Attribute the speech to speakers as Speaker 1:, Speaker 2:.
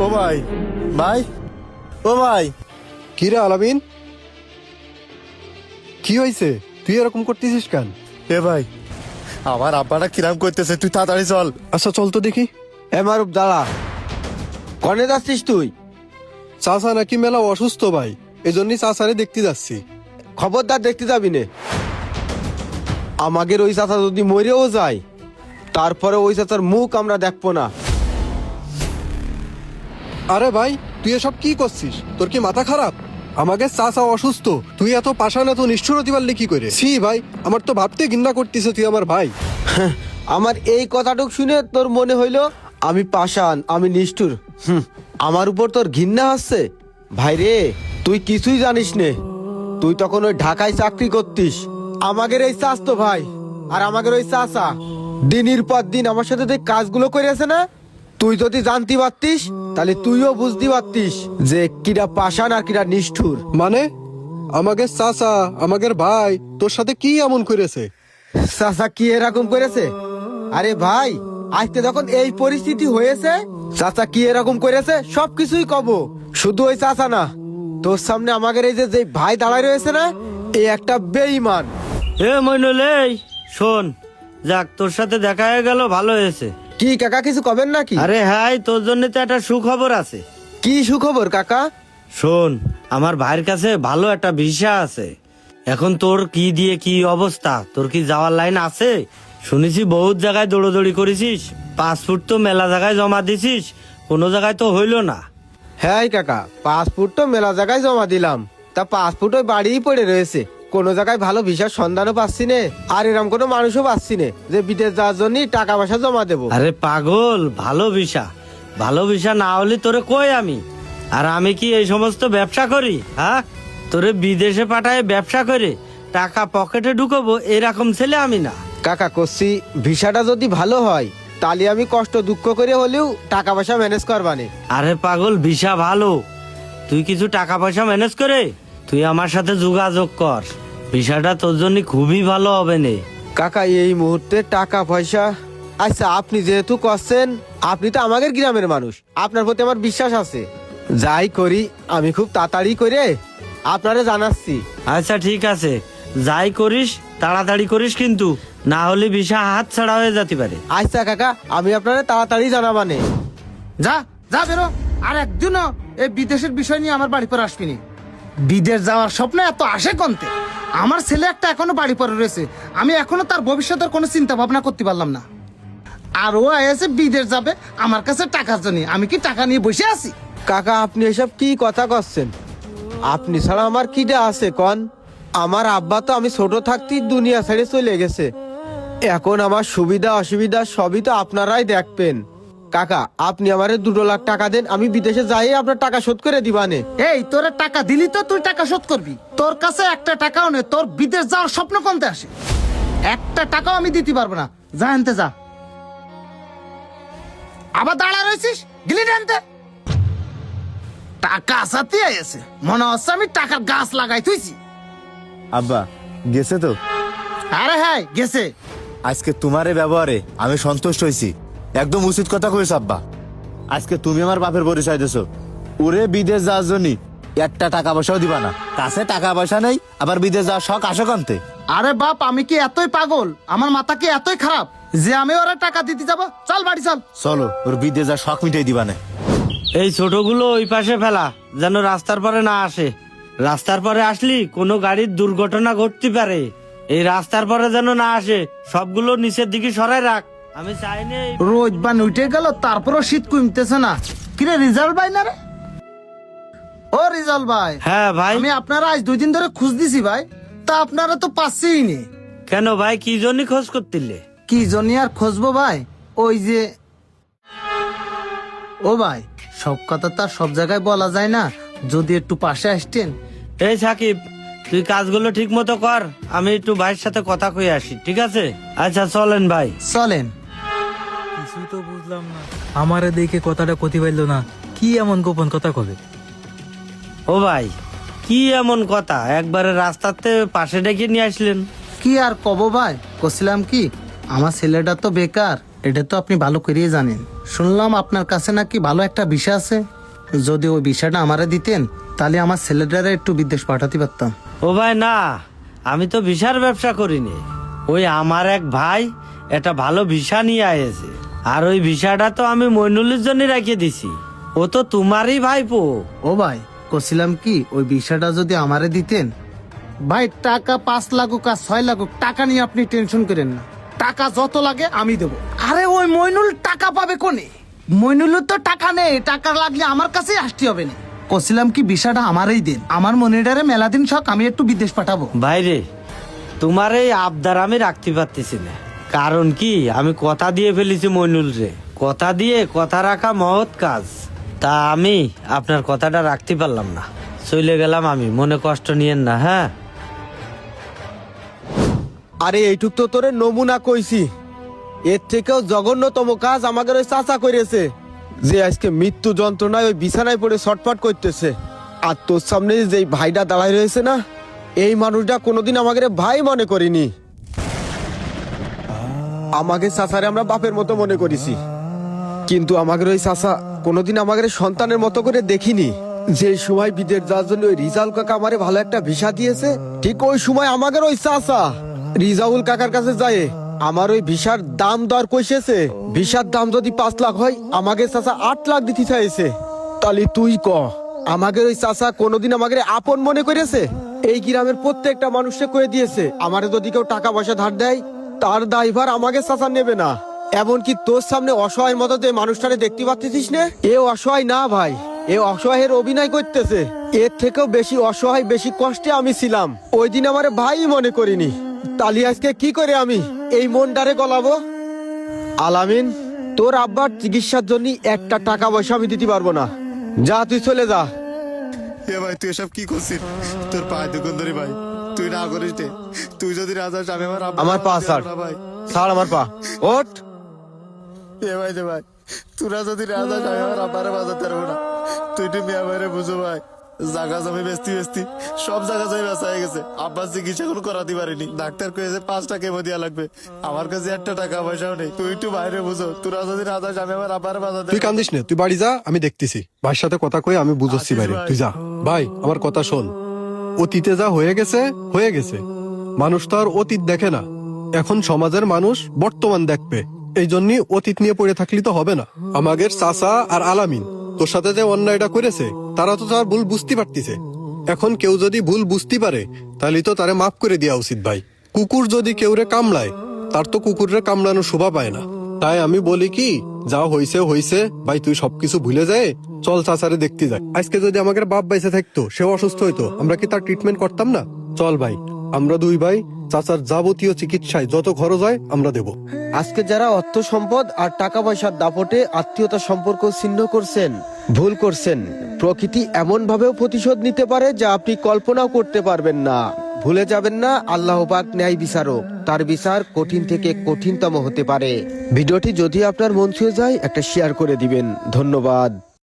Speaker 1: ও ভাই, ভাই, ও ভাই।
Speaker 2: কি রে আলামিন, কি হয়েছে? তুই এরকম করতেছিস কেন?
Speaker 1: এ ভাই, আমার আব্বাটা কিরাম করতেছে, তুই তাড়াতাড়ি চল।
Speaker 2: আচ্ছা চল তো দেখি।
Speaker 3: মারুফ দাঁড়া, কনে যাচ্ছিস তুই?
Speaker 2: চাচা নাকি মেলা অসুস্থ ভাই, এই জন্যই চাচারে দেখতে যাচ্ছি।
Speaker 3: খবরদার দেখতে যাবি নে। আমাদের ওই চাচা যদি মরেও যায়, তারপরে ওই চাচার মুখ আমরা দেখবো না।
Speaker 2: আরে ভাই, তুই এসব কি করছিস? তোর কি মাথা খারাপ? আমাকে চাচা অসুস্থ, তুই এত পাষাণ এত নিষ্ঠুর হতে পারলি কি করে? ছি ভাই, আমার তো ভাবতে ঘৃণা করতেছে তুই আমার ভাই।
Speaker 3: আমার এই কথাটুক শুনে তোর মনে হইলো আমি পাষাণ, আমি নিষ্ঠুর? আমার উপর তোর ঘৃণা হচ্ছে? ভাই রে, তুই কিছুই জানিস নে। তুই তখন ওই ঢাকায় চাকরি করতিস। আমাদের এই চাচতো ভাই আর আমাদের ওই চাচা দিনের পর দিন আমার সাথে যে কাজগুলো করেছে না, তুই যদি জানতে পারতিস তাহলে তুইও বুঝতে পারতিস যে কিরা পাষাণ আর কিরা নিষ্ঠুর।
Speaker 2: মানে আমাকে চাচা আমাদের ভাই তোর সাথে কি এমন করেছে?
Speaker 3: চাচা কি এরকম করেছে? আরে ভাই, আজকে যখন এই পরিস্থিতি হয়েছে, চাচা কি এরকম করেছে সবকিছুই কব। শুধু ওই চাচা না, তোর সামনে আমাদের এই যে ভাই দাঁড়ায় রয়েছে না, এই একটা বেঈমান।
Speaker 4: এ মইনুল, এই শোন, যাক তোর সাথে দেখা হয়ে গেল, ভালো হয়েছে।
Speaker 3: কি কাকা, কিছু কবেন নাকি?
Speaker 4: আরে হ্যাঁ, তোর জন্য তো একটা সুখবর আছে।
Speaker 3: কি সুখবর কাকা?
Speaker 4: শোন, আমার ভাইয়ের কাছে ভালো একটা ভিসা আছে। এখন তোর কি দিয়ে কি অবস্থা? তোর কি যাওয়ার লাইন আছে? শুনেছি বহুত জায়গায় দৌড়দৌড়ি করেছিস, পাসপোর্ট তো মেলা জায়গায় জমা দিছিস, কোনো জায়গায় তো হইলো না।
Speaker 3: হ্যাঁ কাকা, পাসপোর্ট তো মেলা জায়গায় জমা দিলাম, তা পাসপোর্ট ওই বাড়িই পড়ে রয়েছে। কোনো জায়গায় ভালো ভিসার সন্ধানও পাচ্ছি নে, আর এরকম কোনো মানুষও পাচ্ছি নে যে বিদেশ যাওয়ার জন্য টাকা পয়সা জমা দেবো।
Speaker 4: আরে পাগল, ভালো ভিসা না হলে তোরে কই আমি? আর আমি কি এই সমস্ত ব্যবসা করি? হ্যাঁ, তোরে বিদেশে পাঠায় ব্যবসা করে টাকা পকেটে ঢুকাবো এরকম ছেলে আমি না।
Speaker 3: কাকা করছি, ভিসাটা যদি ভালো হয় তাহলে আমি কষ্ট দুঃখ করে হলেও টাকা পয়সা ম্যানেজ করবানে।
Speaker 4: আরে পাগল, ভিসা ভালো, তুই কিছু টাকা পয়সা ম্যানেজ করে তুই আমার সাথে যোগাযোগ কর, ভিসাটা তোর জন্য খুবই ভালো হবে নে।
Speaker 3: কাকা এই মুহূর্তে টাকা পয়সা, আচ্ছা আপনি যেহেতু করছেন, আপনি তো আমাদের গ্রামের মানুষ, আপনার প্রতি আমার বিশ্বাস আছে। যাই করি আমি খুব তাড়াতাড়ি করে আপনারে জানাচ্ছি।
Speaker 4: আচ্ছা ঠিক আছে, যাই করিস তাড়াতাড়ি করিস, কিন্তু না হলে ভিসা হাত ছাড়া হয়ে যেতে পারে।
Speaker 3: আচ্ছা কাকা, আমি আপনারে তাড়াতাড়ি জানাবানে।
Speaker 5: যা যা বেরো, আর একদিনও এই বিদেশের বিষয় নিয়ে আমার বাড়ি পর আসবিনি। বিদেশ যাওয়ার স্বপ্ন এত আসে কমতে? আমার ছেলে একটা এখনো বাড়ি পরে রয়েছে, আমি এখনো তার ভবিষ্যতের কোনো চিন্তা ভাবনা করতে পারলাম না। আর ও এসে বিদেশ যাবে আমার কাছে টাকার জন্য, আমি কি টাকা নিয়ে বসে আছি?
Speaker 3: কাকা আপনি এসব কি কথা করছেন? আপনি ছাড়া আমার কিটা আছে কন? আমার আব্বা তো আমি ছোট থাকতেই দুনিয়া ছেড়ে চলে গেছে। এখন আমার সুবিধা অসুবিধা সবই তো আপনারাই দেখবেন। কাকা আপনি আমারে 2 লাখ টাকা দেন, আমি বিদেশে যাই আপনার টাকা শোধ করে দিবানে।
Speaker 5: এই তোরে টাকা দিলি তো তুই টাকা শোধ করবি? তোর কাছে একটা টাকাও নেই, তোর বিদেশ যাওয়ার স্বপ্ন কমতে আসে? একটা টাকাও আমি দিতে পারবো না, যা আনতে যা। আবার দাঁড়া রয়েছিস, গিলি আনতে। টাকা আসাতে এসে মনে হচ্ছে আমি টাকার গাছ লাগাই তুইছি।
Speaker 1: আব্বা গেছে তো?
Speaker 5: আরে হ্যাঁ গেছে।
Speaker 1: আজকে তোমার এই ব্যবহারে আমি সন্তুষ্ট হয়েছি, একদম উচিত কথা কইছ আব্বা। আজকে তুমি আমার বাপের পরিচয় দিছো, ওরে বিদেশ যাওয়ার জন্য একটা টাকা পয়সাও দিবা না। কাছে টাকা পয়সা নেই, আবার বিদেশ যাওয়ার শখ আসো কানতে।
Speaker 5: আরে বাপ, আমি কি এতই পাগল? আমার মাথা কি এতই খারাপ যে আমি ওরা টাকা দিতে যাব? চল বাড়ি চল।
Speaker 1: চলো, ওর বিদেশ যাওয়ার শখ মিটাই দিবা না।
Speaker 4: এই ছোটগুলো ওই পাশে ফেলা, যেন রাস্তার পরে না আসে। রাস্তার পরে আসলি কোনো গাড়ির দুর্ঘটনা ঘটতে পারে, এই রাস্তার পরে যেন না আসে। সবগুলো নিচের দিকে সরাই রাখ, আমি চাইনি।
Speaker 5: রোজ বান উঠে গেল, তারপরও শীত কমতেছে না। কিরে রিজাল্ট ভাই না রে? ও রিজাল্ট ভাই।
Speaker 4: হ্যাঁ ভাই।
Speaker 5: আমি আপনারা আজ 2 দিন ধরে খোঁজ দিছি ভাই, তা আপনারা তো পাচ্ছেই নে।
Speaker 4: কেন ভাই, কি জন্য খোঁজ করতিলে?
Speaker 5: কি জন্য আর খুঁজবো ভাই, ওই যে ও ভাই, সব কথা তার সব জায়গায় বলা যায় না, যদি একটু পাশে আসতেন।
Speaker 4: এই সাকিব, তুই কাজগুলো ঠিক মতো কর, আমি একটু ভাইয়ের সাথে কথা কই আসি, ঠিক আছে? আচ্ছা চলেন ভাই।
Speaker 5: চলেন।
Speaker 6: কিছুই তো বুঝলাম না, আমারে দেখে কথাটা কতি পাইল না, কি এমন গোপন কথা কবে?
Speaker 4: ও ভাই, কি এমন কথা একবারে রাস্তাতে পাশে ডেকে নিয়ে আসলেন?
Speaker 5: কি আর কব ভাই, কছিলাম কি, আমার ছেলেটা তো বেকার, এটা তো আপনি ভালো করেই জানেন। শুনলাম আপনার কাছে নাকি ভালো একটা ভিসা আছে। যদি ওই ভিসাটা আমারে দিতেন তাহলে আমার ছেলেটারে একটু বিদেশ পাঠাতে পারতাম।
Speaker 4: ও ভাই না, আমি তো ভিসার ব্যবসা করিনি। ওই আমার এক ভাই একটা ভালো ভিসা নিয়ে আয়েছে, আর ওই ভিসাটা তো আমি মইনুলের জন্য রেখে দিছি। ও তো তোমারই ভাইপো।
Speaker 5: ও ভাই, করছিলাম কি ওই ভিসাটা যদি আমারে দিতেন। ভাই টাকা 5 লাগুক আর 6 লাগুক, টাকা নিয়ে আপনি টেনশন করেন না, টাকা যত লাগে আমি দেবো। আরে ওই মইনুল টাকা পাবে কোনে? মইনুলের তো টাকা নেই, টাকা লাগলে আমার কাছেই আসতে হবে না। করছিলাম কি ভিসাটা আমারই দেন, আমার মনিটারে মেলা দিন শখ, আমি একটু বিদেশ পাঠাবো।
Speaker 4: ভাইরে, তোমার এই আবদার আমি রাখতে পারতেছি না। কারণ কি, আমি কথা দিয়ে ফেলেছি মইনুল রে। কথা দিয়ে কথা রাখা মহৎ কাজ। তা আমি আপনার কথাটা রাখতে পারলাম না, চলে গেলাম আমি। মনে কষ্ট নিয়েন না, হ্যাঁ?
Speaker 3: আরে এইটুক তো তোরে নমুনা কইছি, এর থেকেও জঘন্যতম কাজ আমাদের ওই চাচা করেছে, যে আজকে মৃত্যু যন্ত্রণায় ওই বিছানায় পড়ে ছটফট করতেছে। আর তোর সামনে যে ভাইটা দাঁড়ায় রয়েছে না, এই মানুষটা কোনোদিন আমাদের ভাই মনে করিনি। আমাকে চাচারে আমরা বাপের মতো মনে করেছি, কিন্তু আমাদের ওই চাচা কোনোদিন আমাদের সন্তানের মতো করে দেখিনি। যে সময় বিদেশ যাওয়ার জন্য ওই রিজাউল কাকা আমারে ভালো একটা ভিসা দিয়েছে, ঠিক ওই সময় আমাদের ওই চাচা রিজাউল কাকার কাছে যায় আমার ওই ভিসার দাম দর কইছে। ভিসার দাম যদি 5 লাখ হয়, আমাকে চাচা 8 লাখ দিতে চাইছে। তাহলে তুই ক, আমাদের ওই চাচা কোনোদিন আমাদের আপন মনে করেছে? এই গ্রামের প্রত্যেকটা মানুষকে কয়ে দিয়েছে, আমারে যদি কেউ টাকা পয়সা ধার দেয় তার দায়ভার আমাকে চাচা নেবে না। এমনকি তোর সামনে অসহায়ের মতো যে মানুষটারে দেখতে পাচ্ছিস না, এ অসহায় না ভাই, এ অসহায়ের অভিনয় করতেছে। এর থেকেও বেশি অসহায়, বেশি কষ্টে আমি ছিলাম। ওই দিন আমার ভাই মনে করিনি, তালি আজকে কি করে আমি এই মনটারে গলাবো? আলামিন, তোর আব্বার চিকিৎসার জন্য একটা টাকা পয়সা আমি দিতে পারবো না। যা, তুই চলে যা।
Speaker 1: এ ভাই, তুই এসব কি করছিস? তোর পায়ে দুগুন ধরি ভাই, তুই না করিস রে। তুই যদি রাজা আমি
Speaker 3: আমার পা ছাড়, ছাড় আমার পা, ওঠ।
Speaker 1: এ ভাই দে ভাই, তোরা যদি রাজা আমি আমার আব্বারে বাজাতে পারবো না। তুই একটু মেয়া বাইরে বুঝো ভাই, জায়গা জমি বেচতি সব জায়গা জমি বেচা হয়ে গেছে। আব্বার চিকিৎসা কোনো করাতে পারিনি, ডাক্তার কয়েছে 5টা কেমো দেওয়া লাগবে, আমার কাছে একটা টাকা পয়সাও নেই। তুই একটু বাইরে বুঝো, তোরা যদি রাজা আমি আমার আব্বারে বাজাতে।
Speaker 2: তুই কান্দিস না, তুই বাড়ি যা, আমি দেখতেছি। ভাইয়ের সাথে কথা কয়ে আমি বুঝাচ্ছি বাইরে, তুই যা। ভাই আমার কথা শোন, অতীতে যা হয়ে গেছে হয়ে গেছে। মানুষ তো আর অতীত দেখে না, এখন সমাজের মানুষ বর্তমান দেখবে। এই জন্য অতীত নিয়ে পড়ে থাকলে তো হবে না। আমাদের চাচা আর আলামিন তোর সাথে যে অন্যায়টা করেছে, তারা তো তার ভুল বুঝতে পারতিছে। এখন কেউ যদি ভুল বুঝতে পারে, তাহলে তো তারে মাফ করে দেওয়া উচিত ভাই। কুকুর যদি কেউরে কামড়ায়, তার তো কুকুররে কামড়ানোর শোভা পায় না। তাই আমি বলি কি, যা হইছে হইছে ভাই, তুই সবকিছু ভুলে যায়, চল চাচারে দেখতে যাই। আজকে যদি আমাদের বাপ বাইসে থাকতো, সেও অসুস্থ হইতো, আমরা কি তার ট্রিটমেন্ট করতাম না? চল ভাই, আমরা দুই ভাই চাচার যাবতীয় চিকিৎসায় যত খরচ হয় আমরা দেব।
Speaker 3: আজকে যারা অর্থ সম্পদ আর টাকা পয়সার দাপটে আত্মীয়তার সম্পর্ক ছিন্ন করছেন, ভুল করছেন। প্রকৃতি এমন ভাবেও প্রতিশোধ নিতে পারে যা আপনি কল্পনাও করতে পারবেন না। ভুলে যাবেন না, আল্লাহ পাক ন্যায় বিচারক, তার বিচার কঠিন থেকে কঠিনতম হতে পারে। ভিডিওটি যদি আপনার মন ছুঁয়ে যায়, একটা শেয়ার করে দিবেন। ধন্যবাদ।